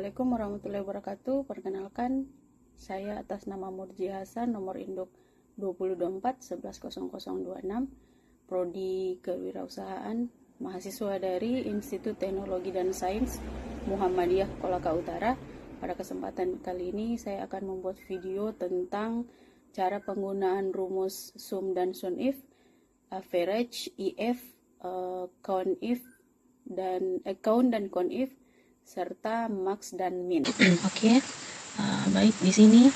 Assalamualaikum warahmatullahi wabarakatuh. Perkenalkan, saya atas nama Murji Hasan, nomor induk 2024-110026, Prodi Kewirausahaan, mahasiswa dari Institut Teknologi dan Sains Muhammadiyah Kolaka Utara. Pada kesempatan kali ini saya akan membuat video tentang cara penggunaan rumus sum dan SUNIF, average, if, COUNT dan COUNT-IF, serta max dan min. Oke, baik, di sini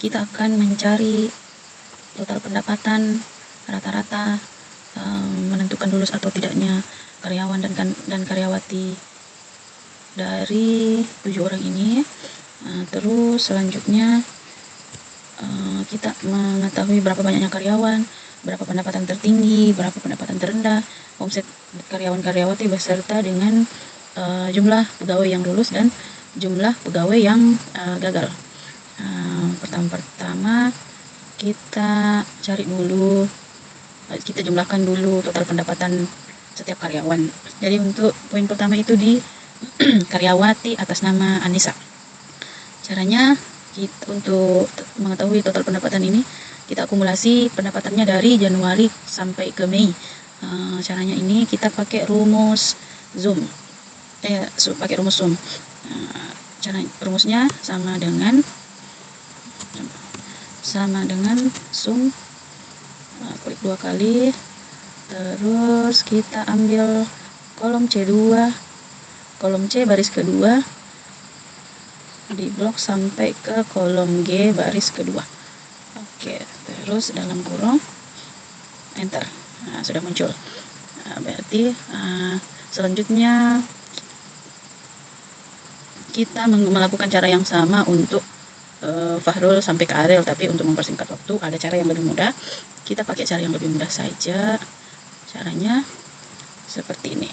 kita akan mencari total pendapatan rata-rata, menentukan lulus atau tidaknya karyawan dan karyawati dari 7 orang ini. Terus selanjutnya kita mengetahui berapa banyaknya karyawan, berapa pendapatan tertinggi, berapa pendapatan terendah, omset karyawan-karyawati beserta dengan jumlah pegawai yang lulus dan jumlah pegawai yang gagal. Pertama-tama kita cari dulu, kita jumlahkan dulu total pendapatan setiap karyawan. Jadi untuk poin pertama itu di karyawati atas nama Anissa. Caranya untuk mengetahui total pendapatan ini, kita akumulasi pendapatannya dari Januari sampai ke Mei. Caranya ini kita pakai rumus sum. Pakai rumus sum. Cara rumusnya sama dengan sum, klik 2 kali, terus kita ambil kolom C2, kolom C baris kedua, di blok sampai ke kolom G baris kedua. Oke, terus dalam kurung, enter. Sudah muncul. Berarti selanjutnya kita melakukan cara yang sama untuk Fahrul sampai ke Ariel, tapi untuk mempersingkat waktu ada cara yang lebih mudah. Kita pakai cara yang lebih mudah saja. Caranya seperti ini,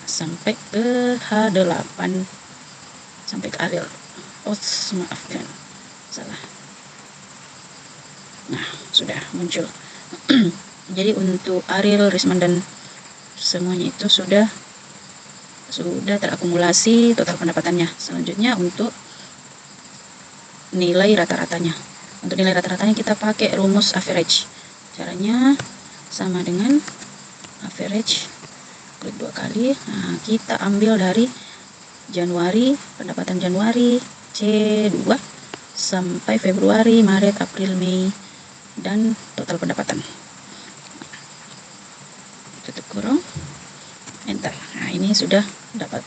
sampai ke H8, sampai ke Ariel. Maafkan, salah. Nah, sudah muncul. Jadi untuk Ariel, Risman dan semuanya itu sudah terakumulasi total pendapatannya. Selanjutnya untuk nilai rata-ratanya. Untuk nilai rata-ratanya kita pakai rumus average. Caranya sama dengan average, klik 2 kali. Kita ambil dari Januari, pendapatan Januari C2 sampai Februari, Maret, April, Mei, dan total pendapatan. Tutup kurung, enter. Ini sudah dapat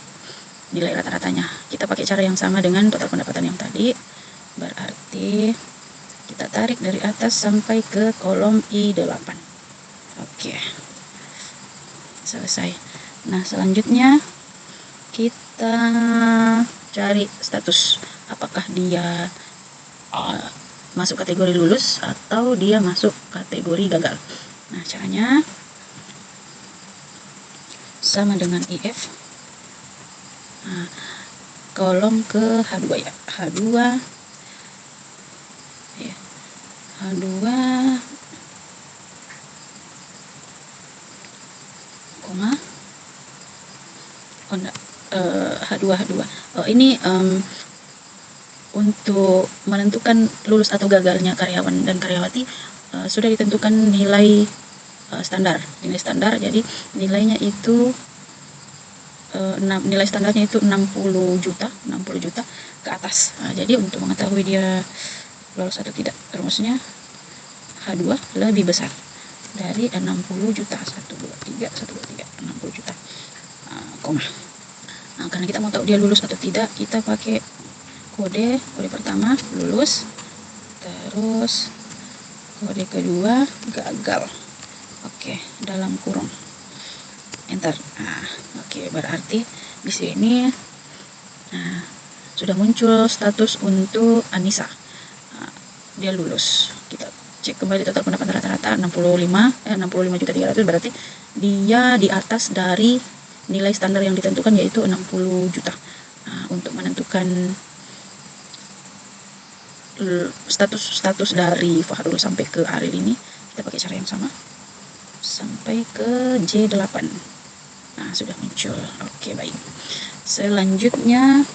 nilai rata-ratanya. Kita pakai cara yang sama dengan total pendapatan yang tadi. Berarti kita tarik dari atas sampai ke kolom I8. Oke, selesai. Nah, selanjutnya kita cari status, apakah dia masuk kategori lulus atau dia masuk kategori gagal. Nah, caranya sama dengan if, kolom ke H2 ya, H2 koma, H2. Ini untuk menentukan lulus atau gagalnya karyawan dan karyawati sudah ditentukan nilai standar. Jadi nilainya itu nilai standarnya itu 60 juta ke atas. Jadi untuk mengetahui dia lolos atau tidak, rumusnya H2 lebih besar dari 60 juta. 60 juta, koma. Karena kita mau tahu dia lulus atau tidak, kita pakai kode pertama lulus, terus kode kedua gagal. Oke, dalam kurung, enter. Oke, berarti di sini sudah muncul status untuk Anissa. Dia lulus. Kita cek kembali total pendapatan rata-rata 65.300.000, berarti dia di atas dari nilai standar yang ditentukan, yaitu 60 juta. Untuk menentukan status dari Fahrul sampai ke Ariel ini, kita pakai cara yang sama, sampai ke J8. Sudah muncul. Oke, baik. Selanjutnya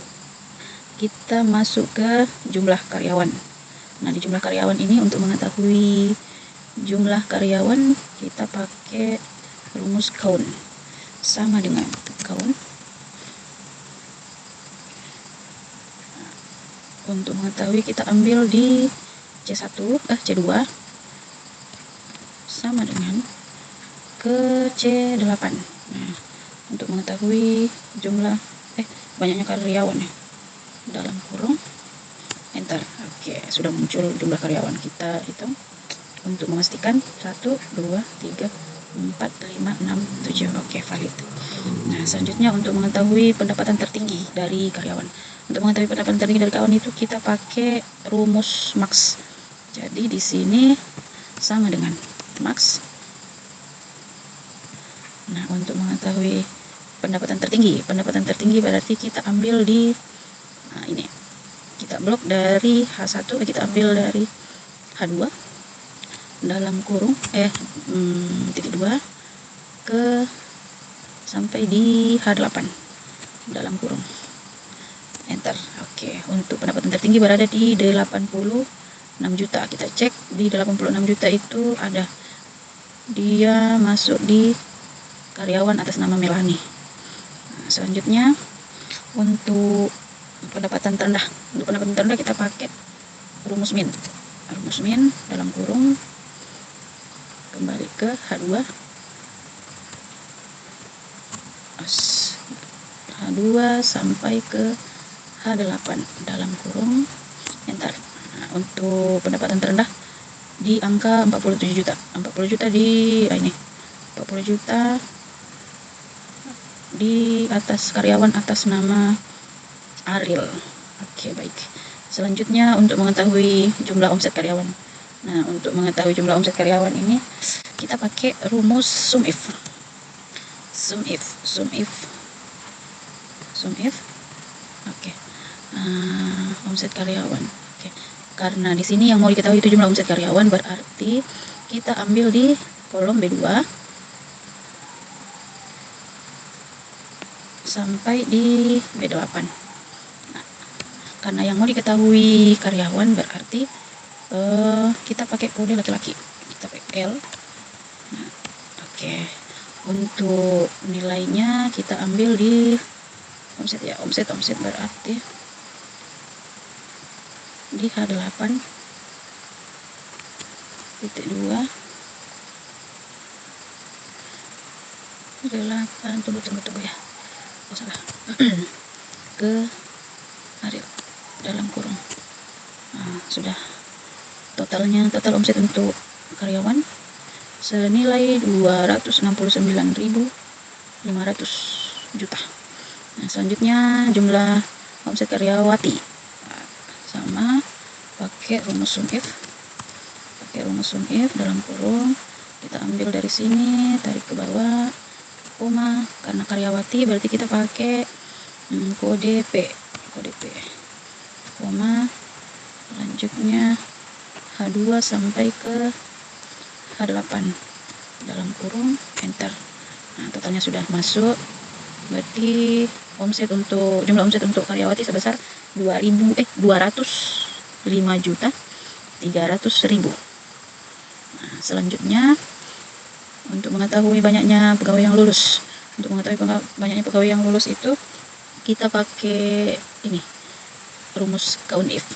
kita masuk ke jumlah karyawan. Nah, di jumlah karyawan ini untuk mengetahui jumlah karyawan kita pakai rumus count, sama dengan count. Untuk mengetahui kita ambil di C2 sama dengan ke C8. Nah, untuk mengetahui jumlah banyaknya karyawan ya, dalam kurung enter. Oke, sudah muncul jumlah karyawan. Kita hitung untuk memastikan 1, 2, 3, 4, 5, 6, 7. Oke, valid. Nah, selanjutnya untuk mengetahui pendapatan tertinggi dari karyawan. Untuk mengetahui pendapatan tertinggi dari karyawan itu kita pakai rumus max. Jadi di sini sama dengan max. Nah, untuk mengetahui pendapatan tertinggi berarti kita ambil di ini. Kita blok dari H1, kita ambil dari H2 dalam kurung titik 2 ke sampai di H8 dalam kurung enter. Oke, untuk pendapatan tertinggi berada di 86 juta. Kita cek di 86 juta itu ada, dia masuk di karyawan atas nama Melani. Nah, selanjutnya untuk pendapatan terendah. Untuk pendapatan terendah kita pakai rumus min. Rumus min dalam kurung kembali ke H2 sampai ke H8 dalam kurung enter. Nah, untuk pendapatan terendah di angka 47 juta. 40 juta di 40 juta di atas karyawan atas nama Ariel. Oke, baik. Selanjutnya untuk mengetahui jumlah omset karyawan. Nah, untuk mengetahui jumlah omset karyawan ini kita pakai rumus sum if. Oke. Omset karyawan. Oke. Karena di sini yang mau diketahui itu jumlah omset karyawan, berarti kita ambil di kolom B2 sampai di B8. Nah, karena yang mau diketahui karyawan berarti kita pakai kode laki-laki. Kita pakai L. Nah, oke. Untuk nilainya kita ambil di omset ya. Omset berarti di H8 titik 2 8 tunggu ya. Oh, salah. Ke Ariel dalam kurung. Nah, sudah total omset untuk karyawan senilai 269.500 juta. Nah, selanjutnya jumlah omset karyawati. Nah, sama pakai rumus sum if. Dalam kurung kita ambil dari sini, tarik ke bawah, koma, karena karyawati berarti kita pakai kode P, koma, selanjutnya H2 sampai ke H8 dalam kurung enter. Nah, totalnya sudah masuk, berarti jumlah omset untuk karyawati sebesar 205.300.000. Nah, selanjutnya untuk mengetahui banyaknya pegawai yang lulus. Untuk mengetahui banyaknya pegawai yang lulus itu kita pakai ini, rumus count if.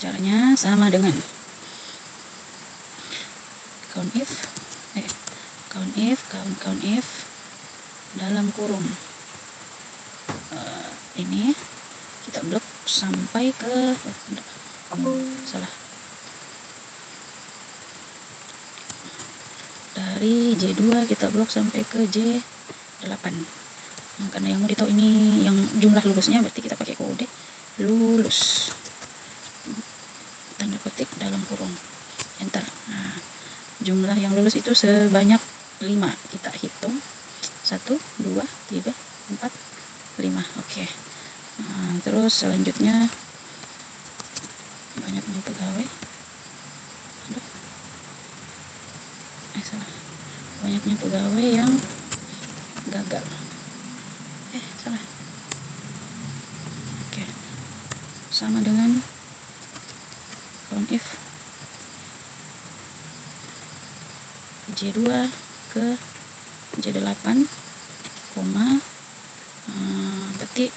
Caranya sama dengan count if dalam kurung ini kita blok sampai ke dari J2 kita blok sampai ke J8. Nah, karena yang mau ditahu ini yang jumlah lulusnya, berarti kita pakai kode lulus, tanda petik dalam kurung enter. Nah, jumlah yang lulus itu sebanyak 5. Kita hitung 1, 2, 3, 4, 5. Oke. Nah, terus selanjutnya banyaknya pegawai. Banyaknya pegawai yang gagal. sama dengan count if J2 ke J8, koma, petik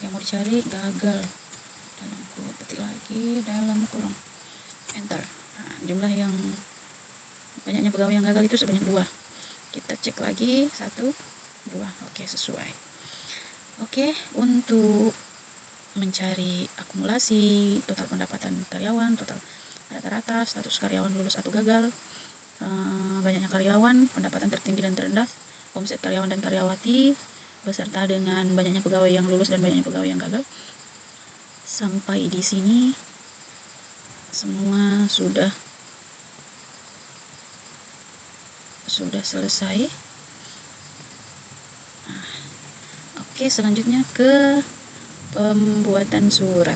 yang mau dicari gagal, dalam kurung, petik lagi dalam kurung, enter. Nah, jumlah yang banyaknya pegawai yang gagal itu sebanyak 2. Kita cek lagi 1, 2, oke, sesuai. Oke, untuk mencari akumulasi total pendapatan karyawan, total rata-rata, status karyawan lulus atau gagal, banyaknya karyawan, pendapatan tertinggi dan terendah, omset karyawan dan karyawati, beserta dengan banyaknya pegawai yang lulus dan banyaknya pegawai yang gagal. Sampai di sini semua sudah selesai. Oke, selanjutnya ke pembuatan surat.